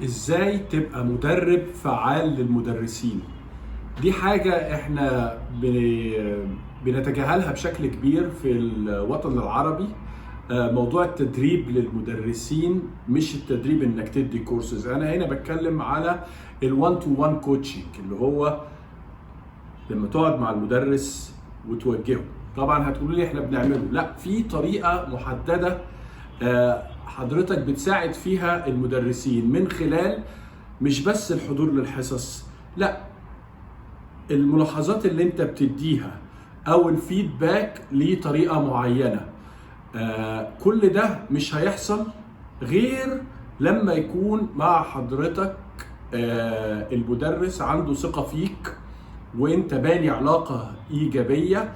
ازاي تبقى مدرب فعال للمدرسين؟ دي حاجة احنا بنتجاهلها بشكل كبير في الوطن العربي. موضوع التدريب للمدرسين مش التدريب انك تدي كورسز. انا هنا بتكلم على الوان تو وان كوتشنج، اللي هو لما تقعد مع المدرس وتوجهه. طبعا هتقولوا لي احنا بنعمله، لا، في طريقة محددة حضرتك بتساعد فيها المدرسين من خلال مش بس الحضور للحصص، لا، الملاحظات اللي انت بتديها او الفيدباك ليه طريقة معينة. كل ده مش هيحصل غير لما يكون مع حضرتك المدرس عنده ثقة فيك، وانت باني علاقة ايجابية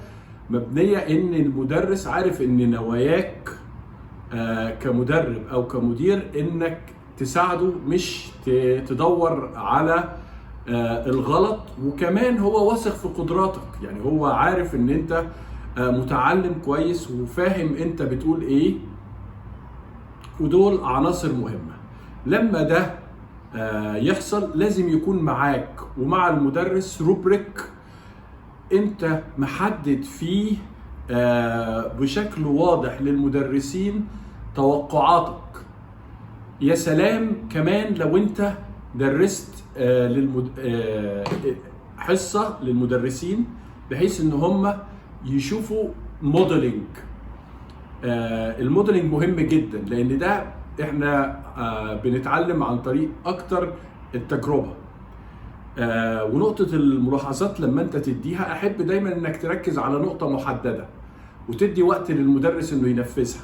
مبنية ان المدرس عارف ان نواياك كمدرب او كمدير انك تساعده، مش تدور على الغلط. وكمان هو واثق في قدراتك، يعني هو عارف ان انت متعلم كويس وفاهم انت بتقول ايه. ودول عناصر مهمة. لما ده يحصل لازم يكون معاك ومع المدرس روبريك انت محدد فيه بشكل واضح للمدرسين توقعاتك. يا سلام كمان لو انت درست حصة للمدرسين بحيث ان هم يشوفوا موديلنج. الموديلنج مهم جدا، لان ده احنا بنتعلم عن طريق اكتر التجربة. ونقطة الملاحظات لما انت تديها، احب دايما انك تركز على نقطة محددة وتدي وقت للمدرس انه ينفذها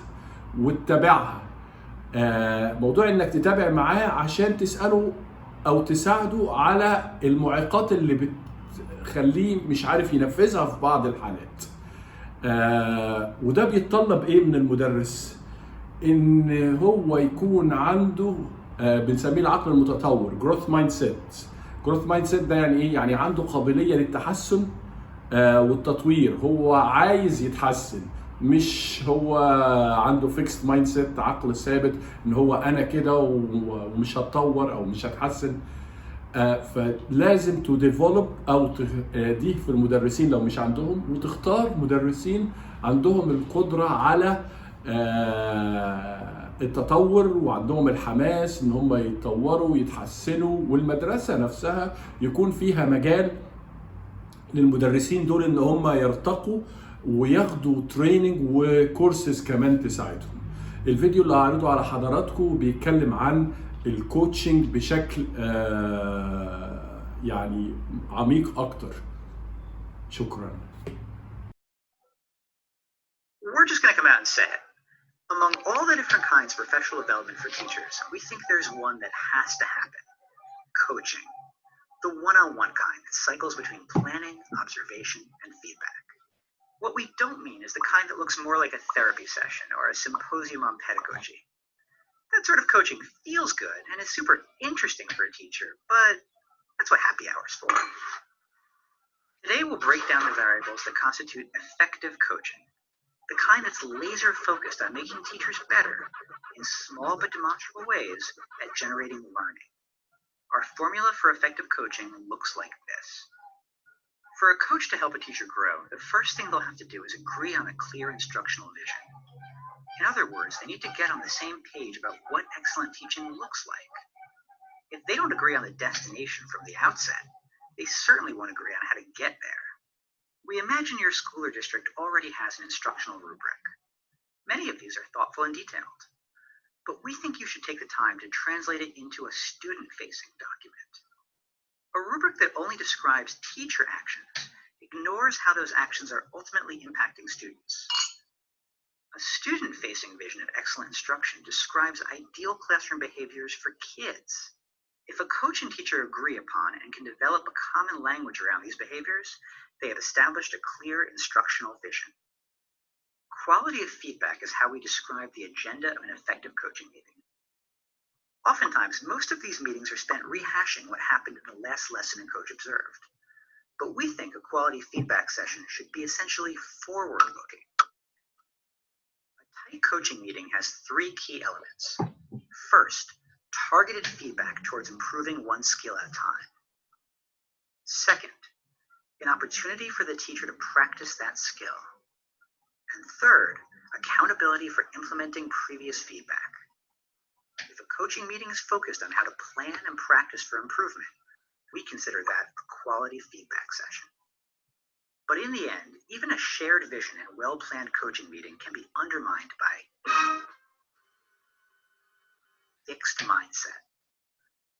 وتتابعها. موضوع انك تتابع معاه عشان تسأله او تساعده على المعيقات اللي بتخليه مش عارف ينفذها في بعض الحالات. وده بيتطلب ايه من المدرس؟ ان هو يكون عنده بنسميه العقل المتطور، جروث مايند سيت. جروث مايند سيت ده يعني ايه؟ يعني عنده قابلية للتحسن والتطوير. هو عايز يتحسن، مش هو عنده فيكست مايند سيت، عقل ثابت ان هو انا كده ومش هتطور او مش هتحسن. فلازم تو ديفلوب او تضيف في المدرسين لو مش عندهم، وتختار مدرسين عندهم القدرة على التطور وعندهم الحماس ان هم يتطوروا ويتحسنوا، والمدرسة نفسها يكون فيها مجال للمدرسين دول ان هم يرتقوا وياخدوا تريننج وكورسز كمان تساعدهم. الفيديو اللي هعرضه على حضراتكم بيتكلم عن الكوتشنج بشكل يعني عميق اكتر. شكرا. We're just going to come out and say it. Among all the different kinds of professional development for teachers, we think there's one that has to happen: coaching. The one-on-one kind that cycles between planning, observation, and feedback. What we don't mean is the kind that looks more like a therapy session or a symposium on pedagogy. That sort of coaching feels good and is super interesting for a teacher, but that's what happy hour's for. Today we'll break down the variables that constitute effective coaching, the kind that's laser focused on making teachers better in small but demonstrable ways at generating learning. Our formula for effective coaching looks like this. For a coach to help a teacher grow, the first thing they'll have to do is agree on a clear instructional vision. In other words, they need to get on the same page about what excellent teaching looks like. If they don't agree on the destination from the outset, they certainly won't agree on how to get there. We imagine your school or district already has an instructional rubric. Many of these are thoughtful and detailed, but we think you should take the time to translate it into a student-facing document. A rubric that only describes teacher actions ignores how those actions are ultimately impacting students. A student-facing vision of excellent instruction describes ideal classroom behaviors for kids. If a coach and teacher agree upon and can develop a common language around these behaviors, they have established a clear instructional vision. Quality of feedback is how we describe the agenda of an effective coaching meeting. Oftentimes, most of these meetings are spent rehashing what happened in the last lesson and coach observed. But we think a quality feedback session should be essentially forward-looking. A tight coaching meeting has three key elements. First, targeted feedback towards improving one skill at a time. Second, an opportunity for the teacher to practice that skill. And third, accountability for implementing previous feedback. If a coaching meeting is focused on how to plan and practice for improvement, we consider that a quality feedback session. But in the end, even a shared vision and well-planned coaching meeting can be undermined by fixed mindset.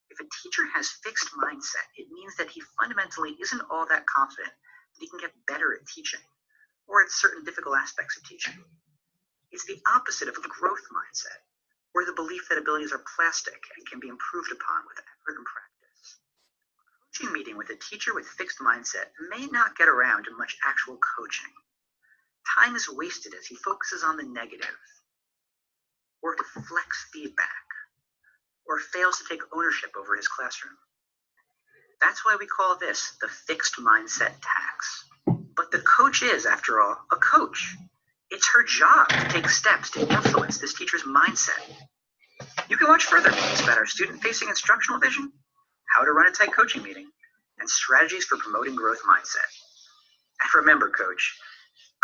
If a teacher has fixed mindset, it means that he fundamentally isn't all that confident that he can get better at teaching or at certain difficult aspects of teaching. It's the opposite of a growth mindset, or the belief that abilities are plastic and can be improved upon with effort and practice. A coaching meeting with a teacher with fixed mindset may not get around to much actual coaching. Time is wasted as he focuses on the negative, or deflects feedback, or fails to take ownership over his classroom. That's why we call this the fixed mindset tax. But the coach is, after all, a coach. It's her job to take steps to influence this teacher's mindset. You can watch further videos about our student-facing instructional vision, how to run a tight coaching meeting, and strategies for promoting growth mindset. And remember, coach,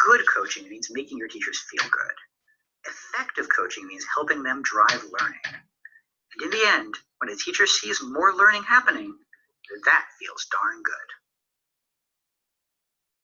good coaching means making your teachers feel good. Effective coaching means helping them drive learning. And in the end, when a teacher sees more learning happening, that feels darn good.